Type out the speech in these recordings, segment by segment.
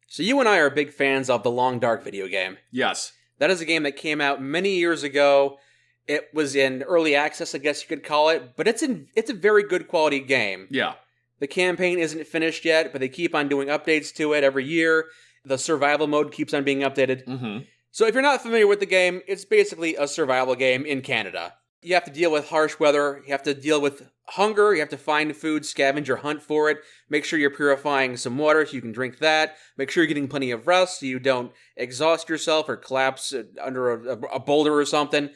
So you and I are big fans of the Long Dark video game. Yes. That is a game that came out many years ago. It was in early access, I guess you could call it, but it's a very good quality game. Yeah. The campaign isn't finished yet, but they keep on doing updates to it every year. The survival mode keeps on being updated. Mm-hmm. So if you're not familiar with the game, it's basically a survival game in Canada. You have to deal with harsh weather, you have to deal with hunger, you have to find food, scavenge or hunt for it, make sure you're purifying some water so you can drink that, make sure you're getting plenty of rest so you don't exhaust yourself or collapse under a boulder or something.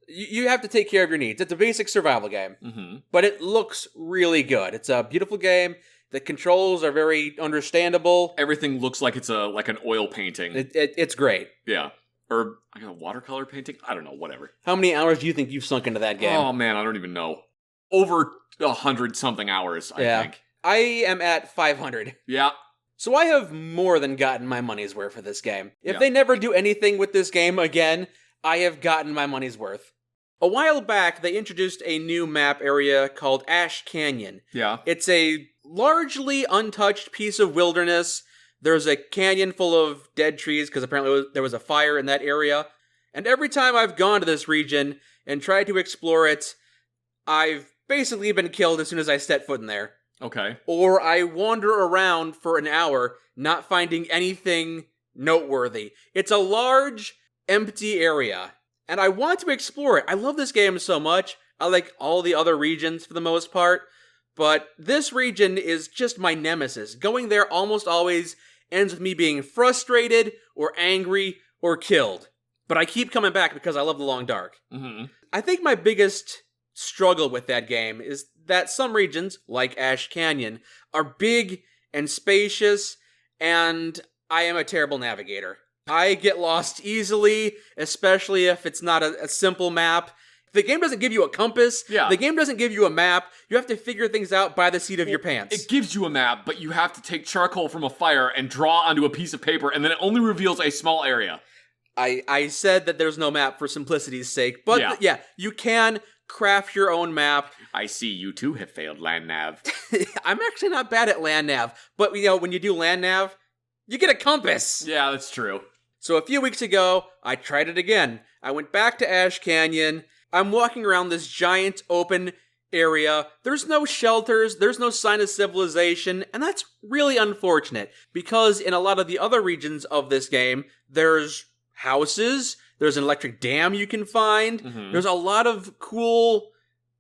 You have to take care of your needs. It's a basic survival game, but it looks really good. It's a beautiful game. The controls are very understandable. Everything looks like it's like an oil painting. It's great. Yeah. Or like a watercolor painting? I don't know, whatever. How many hours do you think you've sunk into that game? Oh man, I don't even know. Over 100-something hours, I think. I am at 500. Yeah. So I have more than gotten my money's worth for this game. If they never do anything with this game again, I have gotten my money's worth. A while back, they introduced a new map area called Ash Canyon. Yeah. It's a largely untouched piece of wilderness. There's a canyon full of dead trees, because apparently there was a fire in that area. And every time I've gone to this region and tried to explore it, I've basically been killed as soon as I step foot in there. Okay. Or I wander around for an hour, not finding anything noteworthy. It's a large, empty area, and I want to explore it. I love this game so much. I like all the other regions for the most part, but this region is just my nemesis. Going there almost always ends with me being frustrated, or angry, or killed. But I keep coming back because I love the Long Dark. Mm-hmm. I think my biggest struggle with that game is that some regions, like Ash Canyon, are big and spacious, and I am a terrible navigator. I get lost easily, especially if it's not a simple map. The game doesn't give you a compass. Yeah. The game doesn't give you a map. You have to figure things out by the seat of your pants. It gives you a map, but you have to take charcoal from a fire and draw onto a piece of paper, and then it only reveals a small area. I said that there's no map for simplicity's sake, but yeah, you can craft your own map. I see you too have failed land nav. I'm actually not bad at land nav, but when you do land nav, you get a compass. Yeah, that's true. So a few weeks ago, I tried it again. I went back to Ash Canyon. I'm walking around this giant open area. There's no shelters, there's no sign of civilization, and that's really unfortunate, because in a lot of the other regions of this game, there's houses, there's an electric dam you can find, there's a lot of cool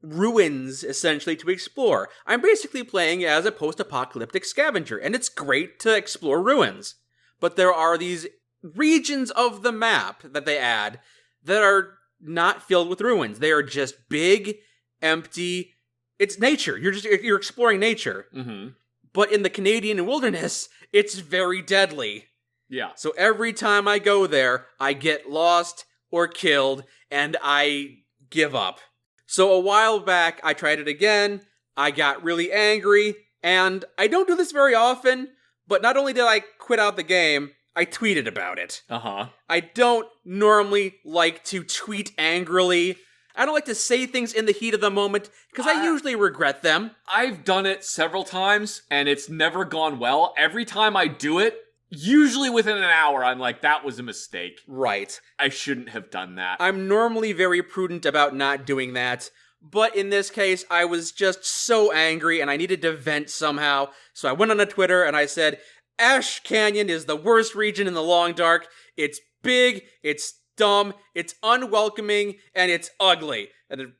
ruins, essentially, to explore. I'm basically playing as a post-apocalyptic scavenger, and it's great to explore ruins. But there are these regions of the map that they add that are not filled with ruins. They are just big, empty. It's nature. You're exploring nature. Mm-hmm. But in the Canadian wilderness, it's very deadly. Yeah. So every time I go there, I get lost or killed, and I give up. So a while back, I tried it again. I got really angry, and I don't do this very often, but not only did I quit out the game, I tweeted about it. Uh-huh. I don't normally like to tweet angrily. I don't like to say things in the heat of the moment, because I usually regret them. I've done it several times, and it's never gone well. Every time I do it, usually within an hour, I'm like, that was a mistake. Right. I shouldn't have done that. I'm normally very prudent about not doing that, but in this case, I was just so angry, and I needed to vent somehow, so I went on to Twitter, and I said, Ash Canyon is the worst region in the Long Dark. It's big, it's dumb, it's unwelcoming, and it's ugly. And then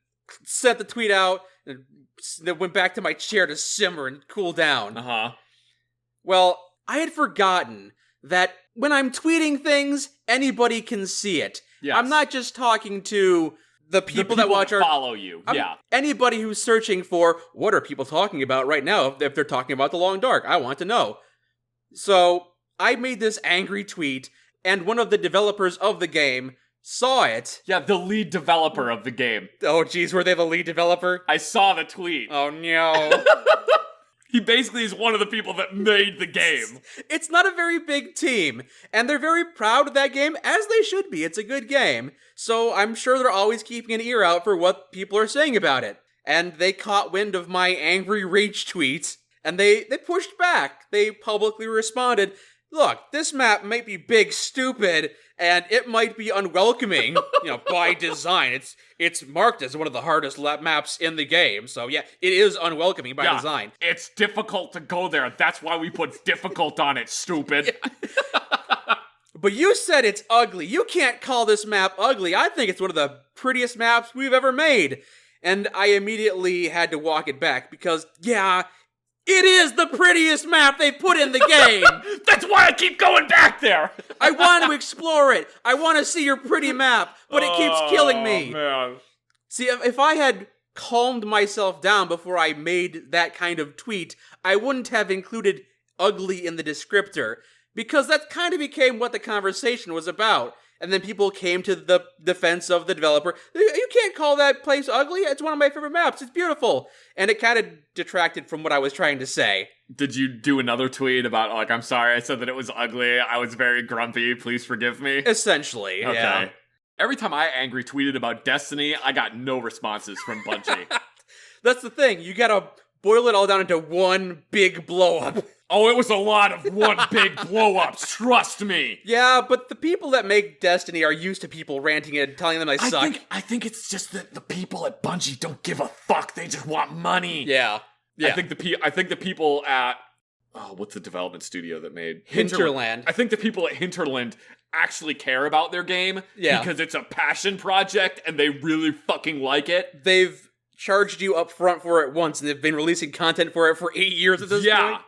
sent the tweet out, and then went back to my chair to simmer and cool down. Uh-huh. Well, I had forgotten that when I'm tweeting things, anybody can see it. Yes. I'm not just talking to the people that watch our... follow you, yeah. Anybody who's searching for, what are people talking about right now if they're talking about the Long Dark? I want to know. So, I made this angry tweet, and one of the developers of the game saw it. Yeah, the lead developer of the game. Oh geez, were they the lead developer? I saw the tweet. Oh no. He basically is one of the people that made the game. It's not a very big team, and they're very proud of that game, as they should be. It's a good game. So I'm sure they're always keeping an ear out for what people are saying about it. And they caught wind of my angry rage tweet, and they pushed back. They publicly responded, look, this map might be big, stupid, and it might be unwelcoming, by design. It's marked as one of the hardest maps in the game, so yeah, it is unwelcoming by design. It's difficult to go there. That's why we put difficult on it, stupid. But you said it's ugly. You can't call this map ugly. I think it's one of the prettiest maps we've ever made. And I immediately had to walk it back because, yeah, it is the prettiest map they put in the game. That's why I keep going back there. I want to explore it. I want to see your pretty map, but it keeps killing me. Man. See, if I had calmed myself down before I made that kind of tweet, I wouldn't have included ugly in the descriptor, because that kind of became what the conversation was about. And then people came to the defense of the developer. You can't call that place ugly. It's one of my favorite maps. It's beautiful. And it kind of detracted from what I was trying to say. Did you do another tweet about, like, I'm sorry, I said that it was ugly. I was very grumpy. Please forgive me. Essentially, okay. Yeah. Every time I angry tweeted about Destiny, I got no responses from Bungie. That's the thing. You gotta boil it all down into one big blow-up. Oh, it was a lot of one big blow-ups, trust me. Yeah, but the people that make Destiny are used to people ranting and telling them they suck. I think it's just that the people at Bungie don't give a fuck. They just want money. Yeah. I think the people at what's the development studio that made Hinterland? I think the people at Hinterland actually care about their game because it's a passion project and they really fucking like it. They've charged you up front for it once and they've been releasing content for it for 8 years at this point.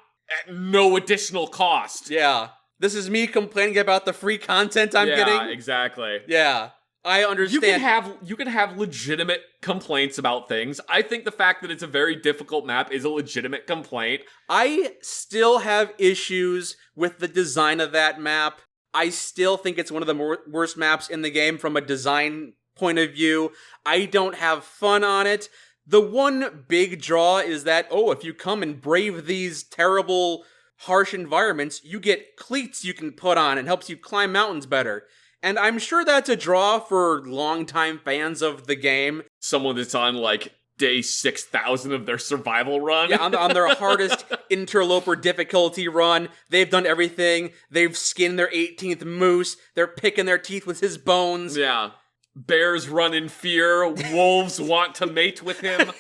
At no additional cost. Yeah. This is me complaining about the free content I'm getting. Yeah, exactly. Yeah. I understand. You can have legitimate complaints about things. I think the fact that it's a very difficult map is a legitimate complaint. I still have issues with the design of that map. I still think it's one of the worst maps in the game from a design point of view. I don't have fun on it. The one big draw is that, if you come and brave these terrible, harsh environments, you get cleats you can put on and helps you climb mountains better. And I'm sure that's a draw for longtime fans of the game. Someone that's on, like, day 6,000 of their survival run. Yeah, on their hardest interloper difficulty run. They've done everything. They've skinned their 18th moose. They're picking their teeth with his bones. Yeah. Bears run in fear. Wolves want to mate with him.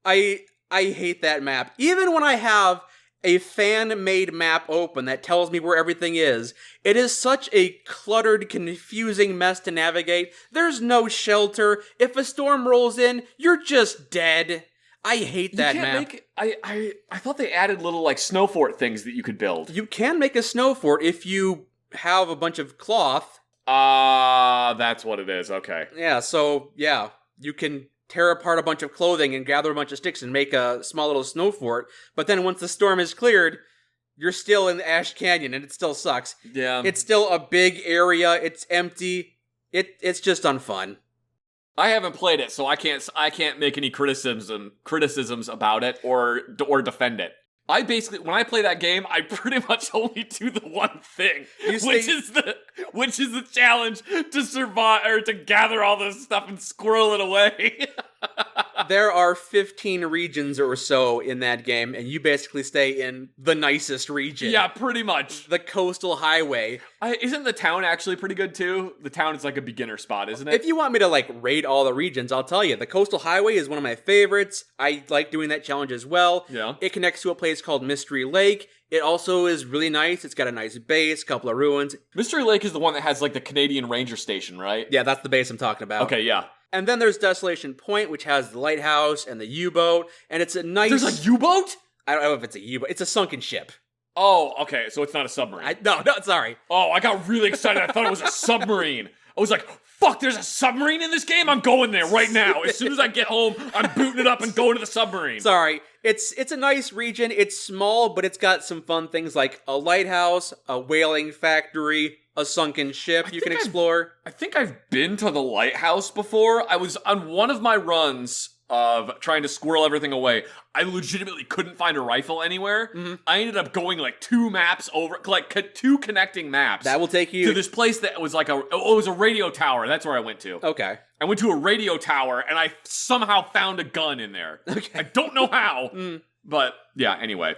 I hate that map. Even when I have a fan-made map open that tells me where everything is, it is such a cluttered, confusing mess to navigate. There's no shelter. If a storm rolls in, you're just dead. I hate that map. I thought they added little, like, snow fort things that you could build. You can make a snow fort if you have a bunch of cloth. That's what it is, okay. Yeah, so, yeah, you can tear apart a bunch of clothing and gather a bunch of sticks and make a small little snow fort, but then once the storm is cleared, you're still in the Ash Canyon, and it still sucks. Yeah. It's still a big area, it's empty, it's just unfun. I haven't played it, so I can't make any criticisms about it or defend it. I basically, when I play that game, I pretty much only do the one thing, which is the challenge to survive or to gather all this stuff and squirrel it away. There are 15 regions or so in that game, and you basically stay in the nicest region. Yeah, pretty much. The coastal highway. Isn't the town actually pretty good too? The town is like a beginner spot, isn't it? If you want me to rate all the regions, I'll tell you. The coastal highway is one of my favorites. I like doing that challenge as well. Yeah. It connects to a place called Mystery Lake. It also is really nice. It's got a nice base, couple of ruins. Mystery Lake is the one that has the Canadian Ranger Station, right? Yeah, that's the base I'm talking about. Okay, yeah. And then there's Desolation Point, which has the lighthouse and the U-boat, and it's a nice... There's a U-boat? I don't know if it's a U-boat. It's a sunken ship. Oh, okay, so it's not a submarine. No, sorry. Oh, I got really excited. I thought it was a submarine. I was like, fuck, there's a submarine in this game? I'm going there right now. As soon as I get home, I'm booting it up and going to the submarine. Sorry. It's a nice region. It's small, but it's got some fun things like a lighthouse, a whaling factory, a sunken ship you can explore. I think I've been to the lighthouse before. I was on one of my runs of trying to squirrel everything away. I legitimately couldn't find a rifle anywhere. Mm-hmm. I ended up going 2 maps over, 2 connecting maps. That will take you to this place that was it was a radio tower. That's where I went to. Okay. I went to a radio tower and I somehow found a gun in there. Okay. I don't know how, but yeah, anyway.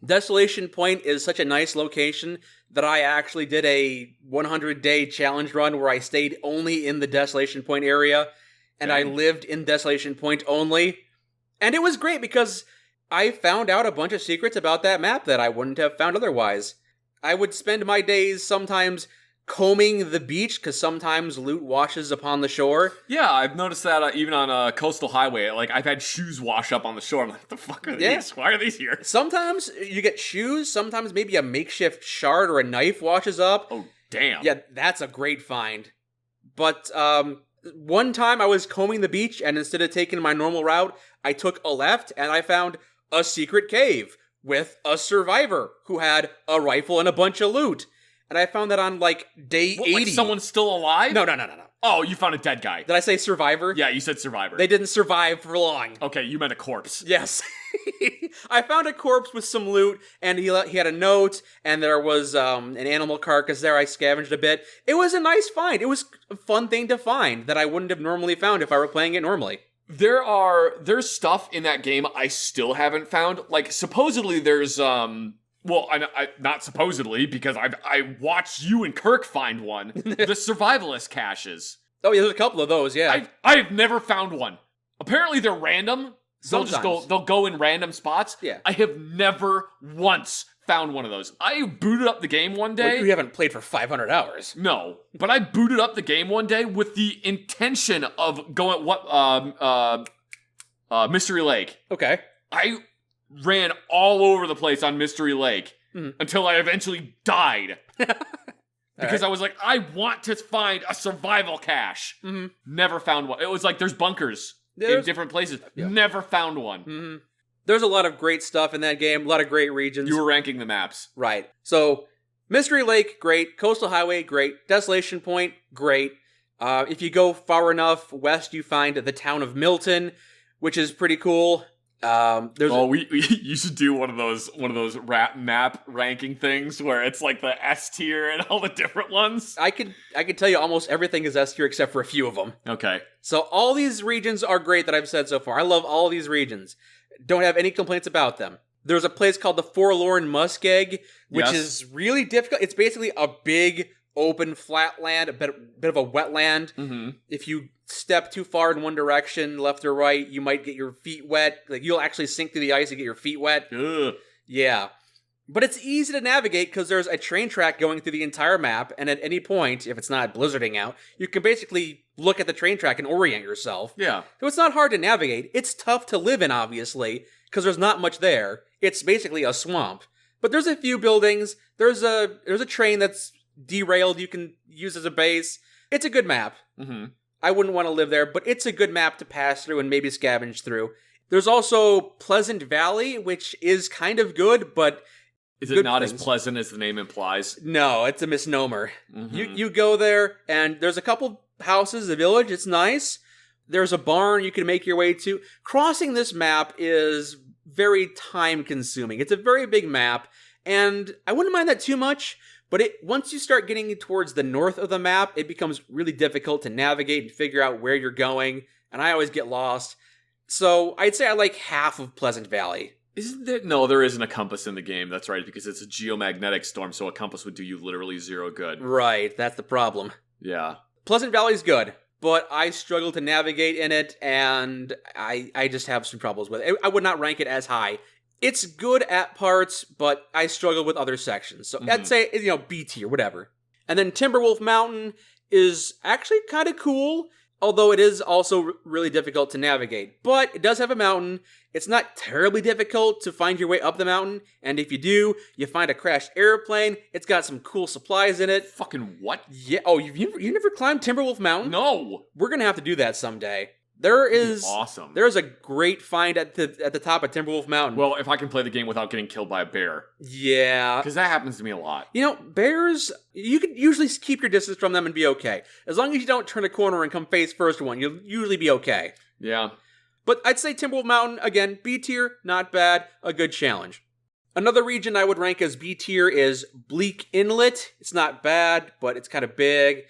Desolation Point is such a nice location that I actually did a 100-day challenge run where I stayed only in the Desolation Point area, and I lived in Desolation Point only. And it was great because I found out a bunch of secrets about that map that I wouldn't have found otherwise. I would spend my days sometimes combing the beach, because sometimes loot washes upon the shore. Yeah, I've noticed that even on a coastal highway. Like, I've had shoes wash up on the shore. I'm like, what the fuck are these? Why are these here? Sometimes you get shoes, sometimes maybe a makeshift shard or a knife washes up. Oh, damn. Yeah, that's a great find. But one time I was combing the beach, and instead of taking my normal route, I took a left, and I found a secret cave with a survivor who had a rifle and a bunch of loot. And I found that on, like, day 80. Like someone's still alive? No. Oh, you found a dead guy. Did I say survivor? Yeah, you said survivor. They didn't survive for long. Okay, you meant a corpse. Yes. I found a corpse with some loot, and he had a note, and there was an animal carcass there. I scavenged a bit. It was a nice find. It was a fun thing to find that I wouldn't have normally found if I were playing it normally. There's stuff in that game I still haven't found. Like, supposedly there's, well, I not supposedly, because I watched you and Kirk find one. The survivalist caches. Oh, yeah, there's a couple of those, yeah. I've never found one. Apparently they're random. They'll go in random spots. Yeah. I have never once found one of those. I booted up the game one day. Well, you haven't played for 500 hours. No, but I booted up the game one day with the intention of going Mystery Lake. Okay. I ran all over the place on Mystery Lake until I eventually died. Because I was like, I want to find a survival cache. Mm-hmm. Never found one. It was like there's bunkers in different places. Yeah. Never found one. Mm-hmm. There's a lot of great stuff in that game, a lot of great regions. You were ranking the maps. Right. So, Mystery Lake, great. Coastal Highway, great. Desolation Point, great. If you go far enough west, you find the town of Milton, which is pretty cool. You should do one of those rap map ranking things where it's like the S tier and all the different ones. I could tell you almost everything is S tier except for a few of them. Okay. So all these regions are great that I've said so far. I love all these regions. Don't have any complaints about them. There's a place called the Forlorn Muskeg, which is really difficult. It's basically a big open flatland, a bit of a wetland. Mm-hmm. If you step too far in one direction, left or right, you might get your feet wet. Like, you'll actually sink through the ice and get your feet wet. Ugh. Yeah. But it's easy to navigate because there's a train track going through the entire map, and at any point, if it's not blizzarding out, you can basically look at the train track and orient yourself. Yeah. So it's not hard to navigate. It's tough to live in, obviously, because there's not much there. It's basically a swamp. But there's a few buildings. There's a train that's derailed you can use as a base. It's a good map. Mm-hmm. I wouldn't want to live there, but it's a good map to pass through and maybe scavenge through. There's also Pleasant Valley, which is kind of good, but... Is it not as pleasant as the name implies? No, it's a misnomer. Mm-hmm. You go there, and there's a couple houses, a village, it's nice. There's a barn you can make your way to. Crossing this map is very time-consuming. It's a very big map, and I wouldn't mind that too much, but once you start getting towards the north of the map, it becomes really difficult to navigate and figure out where you're going, and I always get lost. So I'd say I like half of Pleasant Valley. Isn't there? No, there isn't a compass in the game. That's right, because it's a geomagnetic storm, so a compass would do you literally zero good. Right, that's the problem. Yeah. Pleasant Valley's good, but I struggle to navigate in it, and I just have some troubles with it. I would not rank it as high. It's good at parts, but I struggle with other sections. So I'd say, B tier, whatever. And then Timberwolf Mountain is actually kind of cool, although it is also really difficult to navigate. But it does have a mountain. It's not terribly difficult to find your way up the mountain, and if you do, you find a crashed airplane. It's got some cool supplies in it. Fucking what? Yeah. Oh, you never climbed Timberwolf Mountain? No. We're gonna have to do that someday. Awesome. There's a great find at the top of Timberwolf Mountain. Well, if I can play the game without getting killed by a bear. Yeah. Because that happens to me a lot. Bears, you can usually keep your distance from them and be okay. As long as you don't turn a corner and come face first one, you'll usually be okay. Yeah. But I'd say Timberwolf Mountain, again, B tier, not bad, a good challenge. Another region I would rank as B tier is Bleak Inlet. It's not bad, but it's kind of big.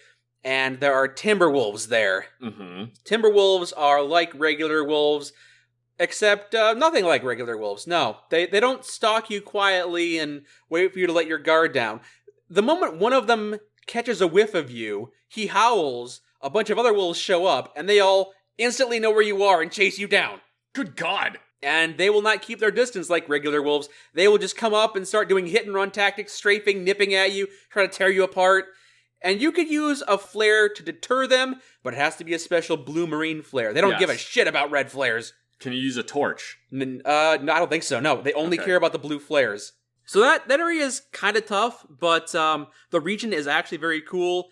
And there are timber wolves there. Mm-hmm. Timber wolves are like regular wolves. Except nothing like regular wolves. No, they don't stalk you quietly and wait for you to let your guard down. The moment one of them catches a whiff of you, he howls, a bunch of other wolves show up, and they all instantly know where you are and chase you down. Good God. And they will not keep their distance like regular wolves. They will just come up and start doing hit-and-run tactics, strafing, nipping at you, trying to tear you apart. And you could use a flare to deter them, but it has to be a special blue marine flare. They don't give a shit about red flares. Can you use a torch? No, I don't think so. No, they only care about the blue flares. So that area is kind of tough, but the region is actually very cool.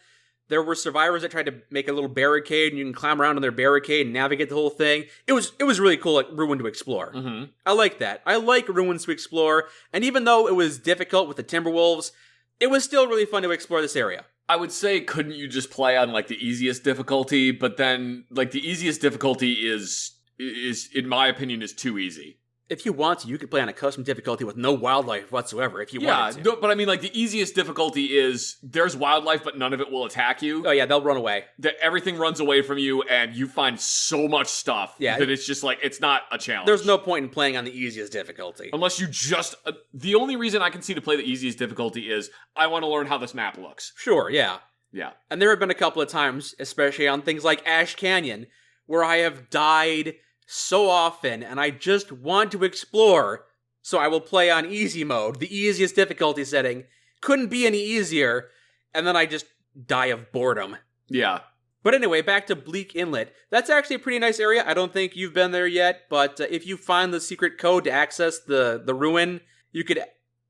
There were survivors that tried to make a little barricade, and you can climb around on their barricade and navigate the whole thing. It was really cool, like ruin to explore. Mm-hmm. I like that. I like ruins to explore, and even though it was difficult with the Timberwolves, it was still really fun to explore this area. I would say, couldn't you just play on like the easiest difficulty? But then, like the easiest difficulty is in my opinion, is too easy. If you want to, you could play on a custom difficulty with no wildlife whatsoever if you wanted to. Yeah, but I mean, like, the easiest difficulty is there's wildlife, but none of it will attack you. Oh, yeah, they'll run away. That everything runs away from you, and you find so much stuff that it's just, like, it's not a challenge. There's no point in playing on the easiest difficulty. Unless you just... the only reason I can see to play the easiest difficulty is I want to learn how this map looks. Sure, yeah. Yeah. And there have been a couple of times, especially on things like Ash Canyon, where I have died so often, and I just want to explore, so I will play on easy mode, the easiest difficulty setting. Couldn't be any easier, and then I just die of boredom. Yeah. But anyway, back to Bleak Inlet. That's actually a pretty nice area. I don't think you've been there yet, but if you find the secret code to access the ruin, you could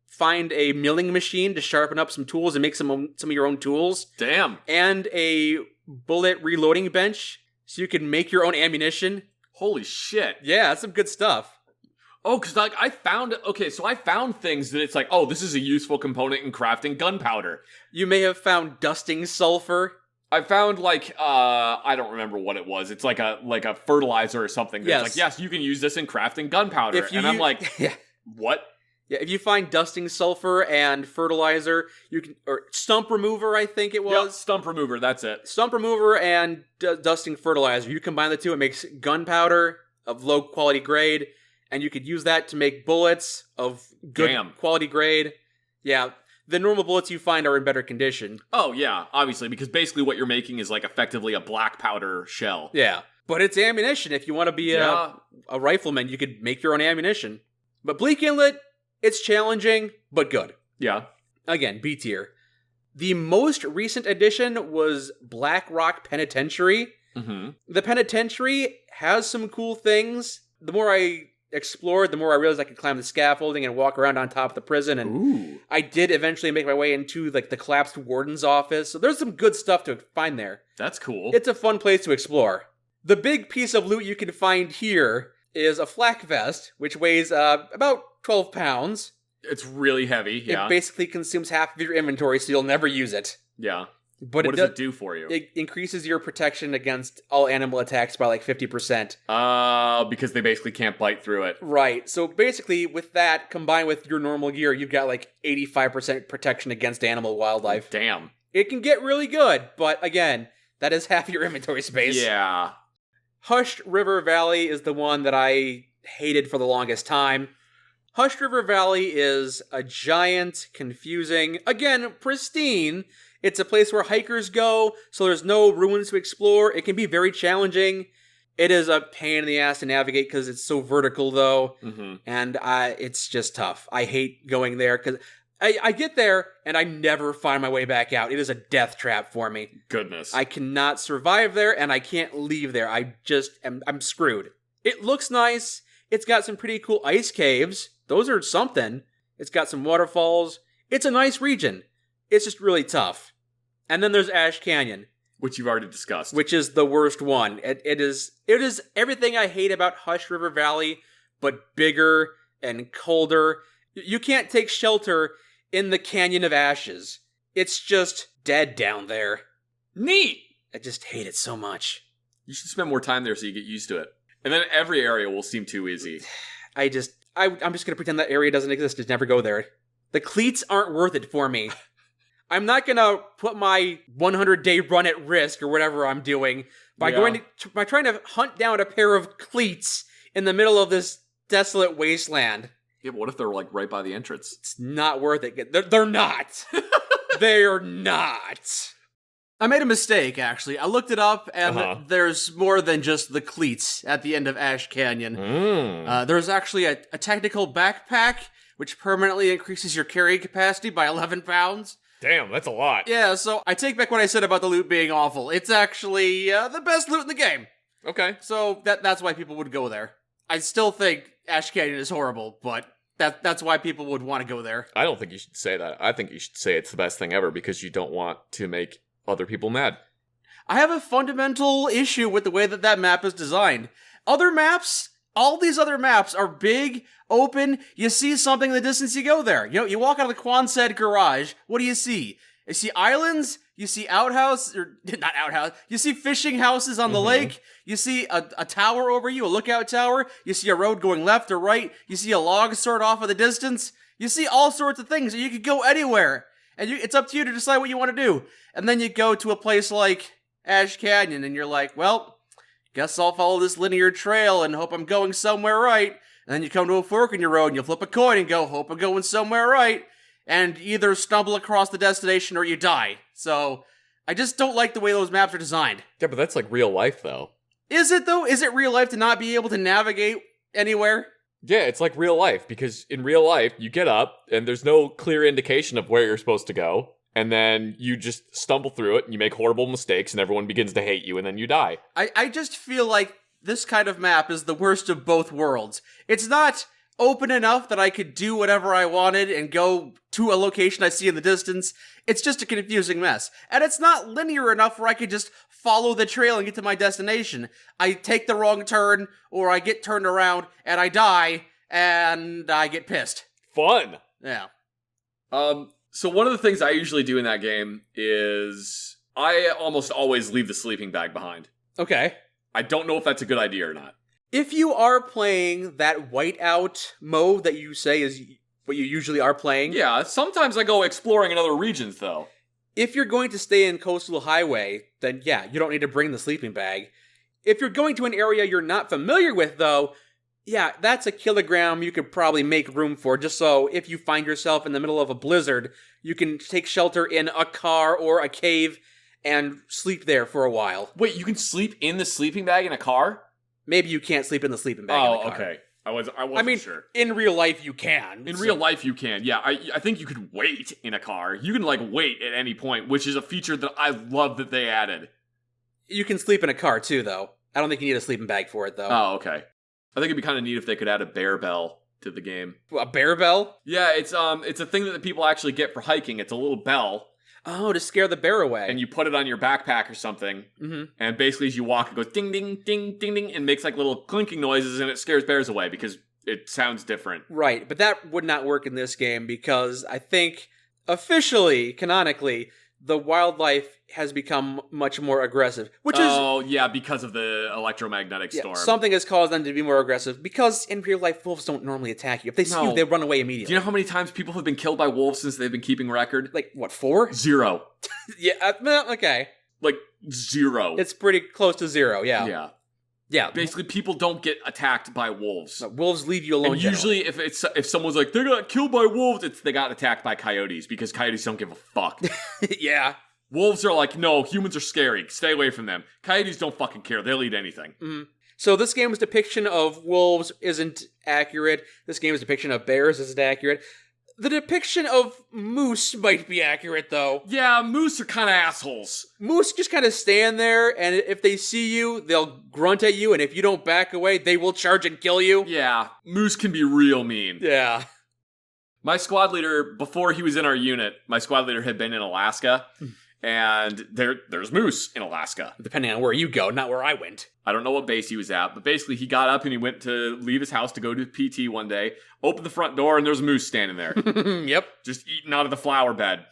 find a milling machine to sharpen up some tools and make some of your own tools. Damn. And a bullet reloading bench, so you can make your own ammunition. Holy shit. Yeah, that's some good stuff. Oh, because like I found things that it's like, oh, this is a useful component in crafting gunpowder. You may have found dusting sulfur. I found like I don't remember what it was. It's like a fertilizer or something. Yes. It's like, yes, you can use this in crafting gunpowder. I'm like, yeah. What? Yeah, if you find dusting sulfur and fertilizer, you can, or stump remover, I think it was. Yep, stump remover, that's it. Stump remover and dusting fertilizer. You combine the two, it makes gunpowder of low quality grade, and you could use that to make bullets of good quality grade. Yeah, the normal bullets you find are in better condition. Oh yeah, obviously, because basically what you're making is like effectively a black powder shell. Yeah, but it's ammunition. If you want to be a rifleman, you could make your own ammunition. But Bleak Inlet, it's challenging, but good. Yeah. Again, B tier. The most recent addition was Black Rock Penitentiary. Mm-hmm. The penitentiary has some cool things. The more I explored, the more I realized I could climb the scaffolding and walk around on top of the prison. And I did eventually make my way into like the collapsed warden's office. So there's some good stuff to find there. That's cool. It's a fun place to explore. The big piece of loot you can find here is a flak vest, which weighs about 12 pounds. It's really heavy, yeah. It basically consumes half of your inventory, so you'll never use it. Yeah. But what does it do for you? It increases your protection against all animal attacks by like 50%. Because they basically can't bite through it. Right. So basically, with that, combined with your normal gear, you've got like 85% protection against animal wildlife. Damn. It can get really good, but again, that is half your inventory space. Yeah. Hushed River Valley is the one that I hated for the longest time. Hushed River Valley is a giant, confusing, again, pristine. It's a place where hikers go, so there's no ruins to explore. It can be very challenging. It is a pain in the ass to navigate because it's so vertical, though. Mm-hmm. And it's just tough. I hate going there because I get there and I never find my way back out. It is a death trap for me. Goodness. I cannot survive there and I can't leave there. I'm screwed. It looks nice. It's got some pretty cool ice caves. Those are something. It's got some waterfalls. It's a nice region. It's just really tough. And then there's Ash Canyon, which you've already discussed. Which is the worst one. It is everything I hate about Hush River Valley, but bigger and colder. You can't take shelter in the Canyon of Ashes. It's just dead down there. Neat! I just hate it so much. You should spend more time there so you get used to it. And then every area will seem too easy. I'm just going to pretend that area doesn't exist. Just never go there. The cleats aren't worth it for me. I'm not going to put my 100-day run at risk or whatever I'm doing by trying to hunt down a pair of cleats in the middle of this desolate wasteland. Yeah, but what if they're like right by the entrance? It's not worth it. They're not. They're not. I made a mistake, actually. I looked it up, and there's more than just the cleats at the end of Ash Canyon. There's actually a technical backpack, which permanently increases your carrying capacity by 11 pounds. Damn, that's a lot. Yeah, so I take back what I said about the loot being awful. It's actually the best loot in the game. Okay. So that's why people would go there. I still think Ash Canyon is horrible, but that's why people would want to go there. I don't think you should say that. I think you should say it's the best thing ever because you don't want to make other people mad. I have a fundamental issue with the way that map is designed. Other maps, all these other maps are big, open, you see something in the distance, you go there. You know, you walk out of the Quonset garage, what do you see? You see islands, you see you see fishing houses on the lake, you see a tower over you, a lookout tower, you see a road going left or right, you see a log sort off in the distance, you see all sorts of things, and you could go anywhere. And it's up to you to decide what you want to do. And then you go to a place like Ash Canyon, and you're like, well, guess I'll follow this linear trail and hope I'm going somewhere right. And then you come to a fork in your road, and you flip a coin and go, hope I'm going somewhere right. And either stumble across the destination or you die. So, I just don't like the way those maps are designed. Yeah, but that's like real life, though. Is it, though? Is it real life to not be able to navigate anywhere? Yeah, it's like real life, because in real life, you get up, and there's no clear indication of where you're supposed to go, and then you just stumble through it, and you make horrible mistakes, and everyone begins to hate you, and then you die. I just feel like this kind of map is the worst of both worlds. It's not open enough that I could do whatever I wanted and go to a location I see in the distance. It's just a confusing mess. And it's not linear enough where I could just follow the trail and get to my destination. I take the wrong turn, or I get turned around, and I die, and I get pissed. Fun! Yeah. So one of the things I usually do in that game is I almost always leave the sleeping bag behind. Okay. I don't know if that's a good idea or not. If you are playing that whiteout mode that you say is what you usually are playing... Yeah, sometimes I go exploring in other regions, though. If you're going to stay in Coastal Highway, then yeah, you don't need to bring the sleeping bag. If you're going to an area you're not familiar with, though, yeah, that's a kilogram you could probably make room for, just so if you find yourself in the middle of a blizzard, you can take shelter in a car or a cave and sleep there for a while. Wait, you can sleep in the sleeping bag in a car? Maybe you can't sleep in the sleeping bag in the car. Okay. I wasn't sure. In real life you can. In real life you can, yeah. I think you could wait in a car. You can, wait at any point, which is a feature that I love that they added. You can sleep in a car, too, though. I don't think you need a sleeping bag for it, though. Oh, okay. I think it'd be kind of neat if they could add a bear bell to the game. A bear bell? Yeah, it's a thing that the people actually get for hiking. It's a little bell. Oh, to scare the bear away. And you put it on your backpack or something. Mm-hmm. And basically as you walk, it goes ding, ding, ding, ding, ding, and makes little clinking noises, and it scares bears away because it sounds different. Right, but that would not work in this game because I think officially, canonically, the wildlife has become much more aggressive. Oh, yeah, because of the electromagnetic storm. Something has caused them to be more aggressive because in real life, wolves don't normally attack you. If they see you, they run away immediately. Do you know how many times people have been killed by wolves since they've been keeping record? 4? 0. Yeah, okay. 0. It's pretty close to 0, yeah. Yeah. Yeah. Basically, people don't get attacked by wolves. No, wolves leave you alone. And usually, if someone's like, they got killed by wolves, they got attacked by coyotes, because coyotes don't give a fuck. Yeah. Wolves are like, no, humans are scary. Stay away from them. Coyotes don't fucking care. They'll eat anything. Mm-hmm. So this game's depiction of wolves isn't accurate. This game's depiction of bears isn't accurate. The depiction of moose might be accurate, though. Yeah, moose are kind of assholes. Moose just kind of stand there, and if they see you, they'll grunt at you, and if you don't back away, they will charge and kill you. Yeah, moose can be real mean. Yeah. My squad leader, before he was in our unit, my squad leader had been in Alaska, and there's moose in Alaska. Depending on where you go, not where I went. I don't know what base he was at, but basically he got up and he went to leave his house to go to PT one day, opened the front door, and there's a moose standing there. Yep. Just eating out of the flower bed.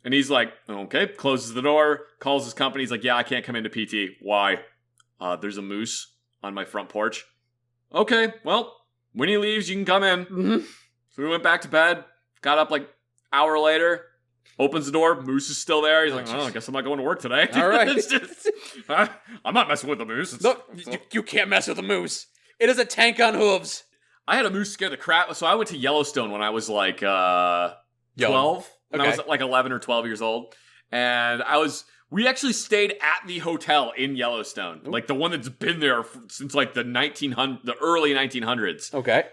And he's like, okay, closes the door, calls his company. He's like, yeah, I can't come into PT. Why? There's a moose on my front porch. Okay, well, when he leaves, you can come in. Mm-hmm. So we went back to bed, got up hour later, opens the door, moose is still there. He's like, oh, I guess I'm not going to work today. All right. I'm not messing with the moose. No, you can't mess with the moose. It is a tank on hooves. I had a moose scare the crap. So I went to Yellowstone when I was like 12. When I was like 11 or 12 years old. And we actually stayed at the hotel in Yellowstone. Like the one that's been there since like the early 1900s. Okay.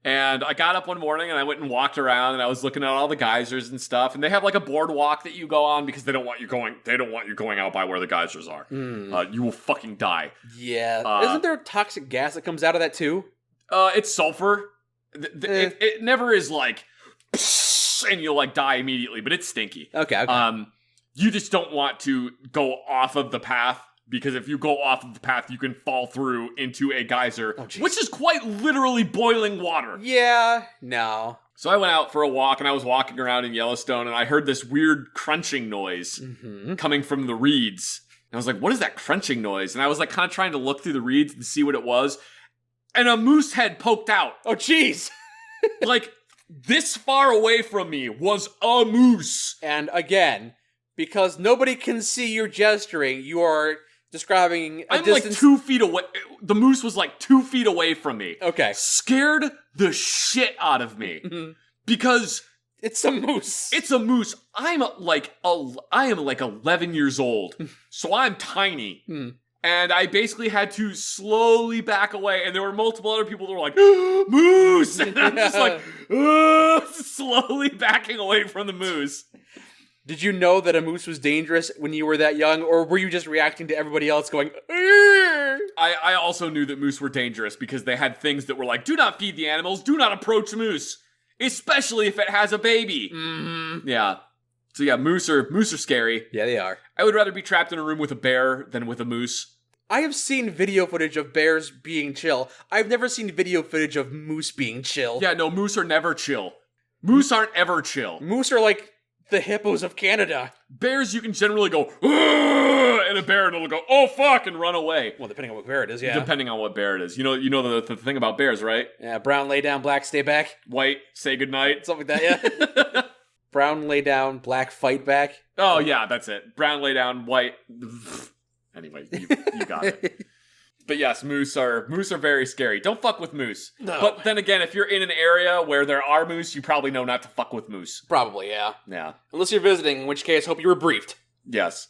And I got up one morning and I went and walked around and I was looking at all the geysers and stuff. And they have like a boardwalk that you go on because they don't want you going out by where the geysers are. You will fucking die. Yeah. Isn't there toxic gas that comes out of that too? It's sulfur. It never is like, and you'll like die immediately, but it's stinky. Okay. You just don't want to go off of the path. Because if you go off of the path, you can fall through into a geyser, which is quite literally boiling water. Yeah, no. So I went out for a walk, and I was walking around in Yellowstone, and I heard this weird crunching noise coming from the reeds. And I was like, what is that crunching noise? And I was like kind of trying to look through the reeds to see what it was. And a moose head poked out. Oh, jeez. Like, this far away from me was a moose. And again, because nobody can see you gesturing, you are describing a distance. Like 2 feet away. The moose was like 2 feet away from me. Okay. Scared the shit out of me. Because it's a moose. It's a moose. I am like 11 years old. So I'm tiny. And I basically had to slowly back away. And there were multiple other people that were like, moose! And I'm just like, slowly backing away from the moose. Did you know that a moose was dangerous when you were that young, or were you just reacting to everybody else going, Arr! I also knew that moose were dangerous because they had things that were like, do not feed the animals, do not approach moose, especially if it has a baby. Yeah. So yeah, moose are scary. Yeah, they are. I would rather be trapped in a room with a bear than with a moose. I have seen video footage of bears being chill. I've never seen video footage of moose being chill. Yeah, no, moose are never chill. Moose aren't ever chill. Moose are like the hippos of Canada. Bears, you can generally go, and a bear will go, oh fuck, and run away. Well, depending on what bear it is, yeah. Depending on what bear it is. You know the thing about bears, right? Yeah, brown lay down, black stay back. White, say goodnight. Something like that, yeah. Brown lay down, black fight back. Oh yeah, that's it. Brown lay down, white. Anyway, you got it. But yes, moose are very scary. Don't fuck with moose. No. But then again, if you're in an area where there are moose, you probably know not to fuck with moose. Probably, yeah. Yeah. Unless you're visiting, in which case, hope you were briefed. Yes.